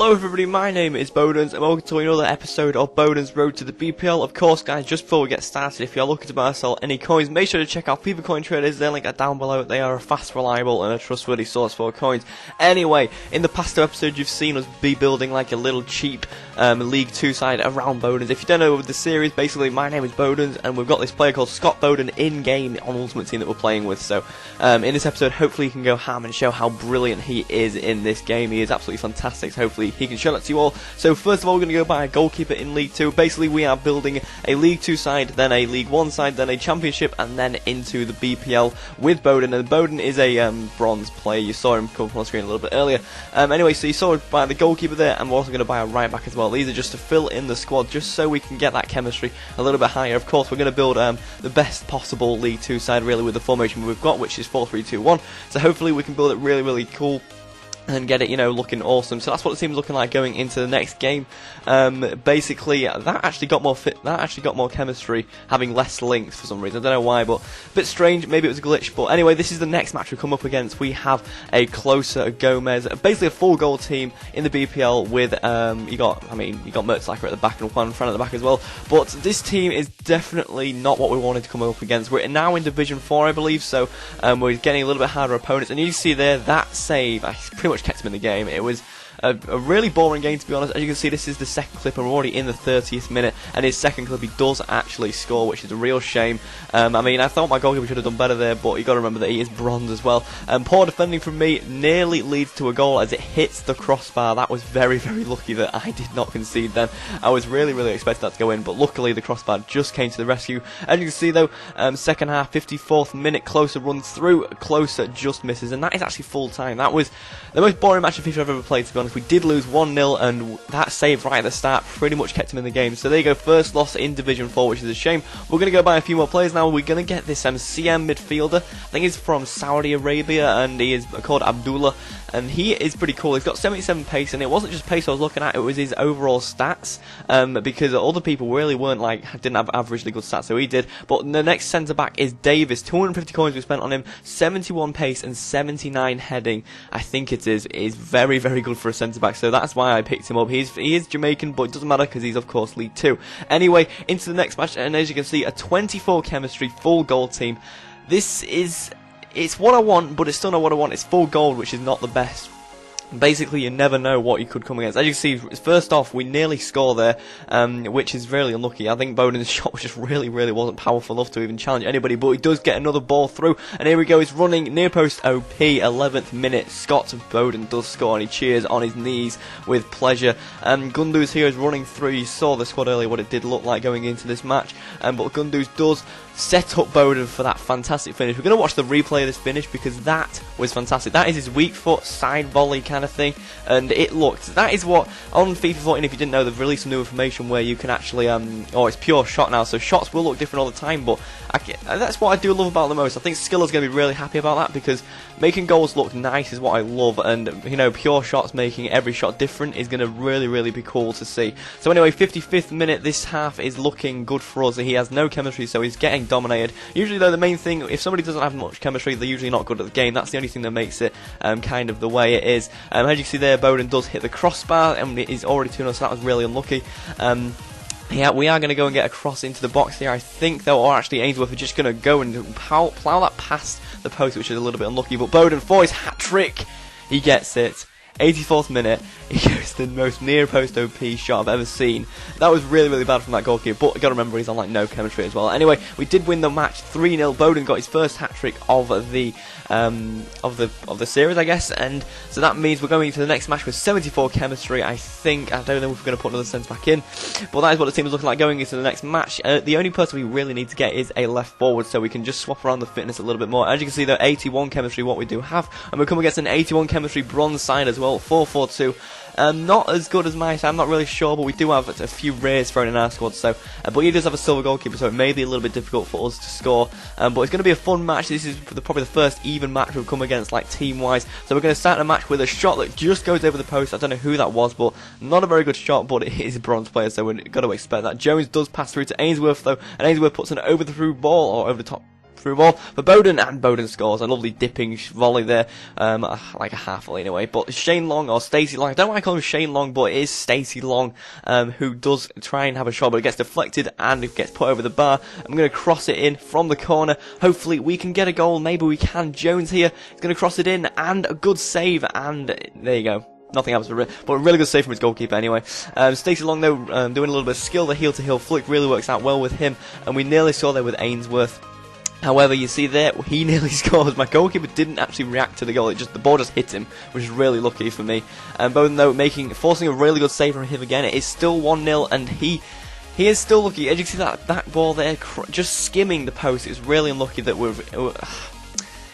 Hello everybody, my name is Bodenz and welcome to another episode of Bodenz Road to the BPL. Of course guys, just before we get started, if you're looking to buy or sell any coins, make sure to check out FIFA coin traders. Their link are down below. They are a fast, reliable and a trustworthy source for coins. Anyway, in the past two episodes you've seen us be building like a little cheap League 2 side around Bodenz. If you don't know the series, basically my name is Bodenz and we've got this player called Scott Boden in game on Ultimate Team that we're playing with. So in this episode hopefully he can go ham and show how brilliant he is in this game. He is absolutely fantastic, so hopefully he can show that to you all. So first of all we're going to go buy a goalkeeper in League 2. Basically we are building a League 2 side, then a League 1 side, then a Championship, and then into the BPL with Boden. And Boden is a bronze player. You saw him come up on the screen a little bit earlier. Anyway, so you saw buy the goalkeeper there, and we're also going to buy a right back as well. These are just to fill in the squad, just so we can get that chemistry a little bit higher. Of course we're going to build the best possible League 2 side really with the formation we've got, which is 4-3-2-1. So hopefully we can build it really cool and get it, you know, looking awesome. So that's what the team's looking like going into the next game. Basically, that actually got more fit. That actually got more chemistry, having less links for some reason. I don't know why, but a bit strange. Maybe it was a glitch. But anyway, this is the next match we come up against. We have a closer Gomez, basically a full goal team in the BPL with you got Mertzlacher at the back and Juan Fran at the back as well. But this team is definitely not what we wanted to come up against. We're now in Division 4, I believe. So we're getting a little bit harder opponents. And you see there that save, I pretty much kept him in the game. It was a really boring game, to be honest. As you can see, this is the second clip and we're already in the 30th minute, and his second clip he does actually score, which is a real shame. I mean, I thought my goalkeeper should have done better there, but you got to remember that he is bronze as well. Poor defending from me nearly leads to a goal as it hits the crossbar. That was very lucky that I did not concede then. I was really expecting that to go in, but luckily the crossbar just came to the rescue. As you can see though, second half, 54th minute, Closer runs through, Closer just misses, and that is actually full time. That was the most boring match of FIFA I've ever played, to be honest. We did lose 1-0, and that save right at the start pretty much kept him in the game. So there you go, first loss in Division 4, which is a shame. We're going to go buy a few more players now. We're going to get this CM midfielder. I think he's from Saudi Arabia, and he is called Abdullah, and he is pretty cool. He's got 77 pace, and it wasn't just pace I was looking at, it was his overall stats, because other people really weren't didn't have averagely good stats, so he did. But the next centre back is Davis. 250 coins we spent on him, 71 pace and 79 heading, I think it is very good for a centre back. So that's why I picked him up. He is Jamaican, but it doesn't matter because he's of course League 2. Anyway, into the next match, and as you can see, a 24 chemistry full gold team. It's what I want, but it's still not what I want. It's full gold, which is not the best. Basically, you never know what you could come against. As you can see, first off, we nearly score there, which is really unlucky. I think Boden's shot just really wasn't powerful enough to even challenge anybody, but he does get another ball through, and here we go, he's running near post OP, 11th minute, Scott Boden does score, and he cheers on his knees with pleasure. Gundu's here is running through. You saw the squad earlier, what it did look like going into this match, but Gundu's does set up Boden for that fantastic finish. We're going to watch the replay of this finish because that was fantastic. That is his weak foot side volley kind of thing, and it looked, that is what, on FIFA 14, if you didn't know, they've released some new information where you can actually, it's pure shot now, so shots will look different all the time, but that's what I do love about the most. I think Skiller's going to be really happy about that, because making goals look nice is what I love, and, you know, pure shots, making every shot different is going to really be cool to see. So anyway, 55th minute, this half is looking good for us. He has no chemistry, so he's getting dominated. Usually though, the main thing, if somebody doesn't have much chemistry, they're usually not good at the game. That's the only thing that makes it kind of the way it is. As you can see there, Boden does hit the crossbar, and it is already 2-0, so that was really unlucky. Yeah, we are going to go and get a cross into the box here, I think, though, or actually Ainsworth are just going to go and plough that past the post, which is a little bit unlucky. But Boden, for his hat-trick, he gets it. 84th minute, he goes the most near post OP shot I've ever seen. That was really bad from that goalkeeper, but you got to remember he's on no chemistry as well. Anyway, we did win the match 3-0. Boden got his first hat trick of the series, I guess, and so that means we're going into the next match with 74 chemistry. I think, I don't know if we're going to put another centre back in, but that is what the team is looking like going into the next match. The only person we really need to get is a left forward, so we can just swap around the fitness a little bit more. As you can see, though, 81 chemistry, what we do have, and we come against an 81 chemistry bronze side as well, 4-4-2. Not as good as my side, I'm not really sure, but we do have a few rares thrown in our squad, so but he does have a silver goalkeeper, so it may be a little bit difficult for us to score, but it's going to be a fun match. This is probably the first even match we've come against, team-wise, so we're going to start a match with a shot that just goes over the post. I don't know who that was, but not a very good shot, but it is a bronze player, so we've got to expect that. Jones does pass through to Ainsworth, though, and Ainsworth puts an over-the-through ball, or over-the-top through ball for Boden, and Boden scores a lovely dipping volley there, like a half volley anyway. But Shane Long, or Stacey Long, I don't know why I call him Shane Long, but it is Stacey Long, who does try and have a shot, but it gets deflected and it gets put over the bar. I'm going to cross it in from the corner. Hopefully we can get a goal. Maybe we can. Jones here is going to cross it in, and a good save, and there you go. Nothing happens but a really good save from his goalkeeper anyway. Stacey Long though, doing a little bit of skill. The heel-to-heel flick really works out well with him, and we nearly saw there with Ainsworth. However, you see there, he nearly scores. My goalkeeper didn't actually react to the goal, the ball just hit him, which is really lucky for me. Boden though, forcing a really good save from him again. It is still 1-0, and he is still lucky. As you can see that ball there, just skimming the post. It's really unlucky that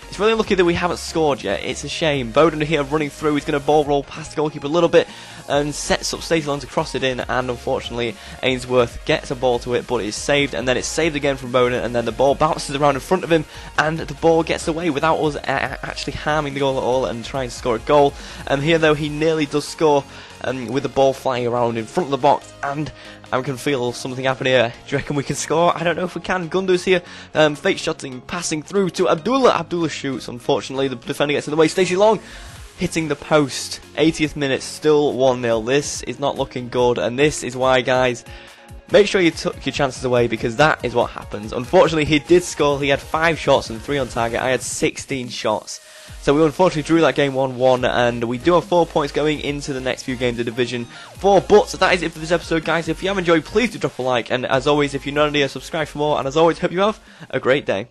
it's really unlucky that we haven't scored yet. It's a shame. Boden here running through. He's going to ball roll past the goalkeeper a little bit and sets up Stacey Long to cross it in, and unfortunately Ainsworth gets a ball to it, but it's saved, and then it's saved again from Boden, and then the ball bounces around in front of him, and the ball gets away without us actually harming the goal at all and trying to score a goal. Here though, he nearly does score with the ball flying around in front of the box, and I can feel something happen here. Do you reckon we can score? I don't know if we can. Gundu's here, fake shotting, passing through to Abdullah. Abdullah shoots. Unfortunately, the defender gets in the way. Stacey Long hitting the post. 80th minute, still 1-0. This is not looking good, and this is why, guys, make sure you took your chances away, because that is what happens. Unfortunately, he did score. He had 5 shots and 3 on target. I had 16 shots. So we unfortunately drew that game 1-1, and we do have 4 points going into the next few games of Division 4. But that is it for this episode, guys. If you have enjoyed, please do drop a like, and as always, if you're not here, subscribe for more, and as always, hope you have a great day.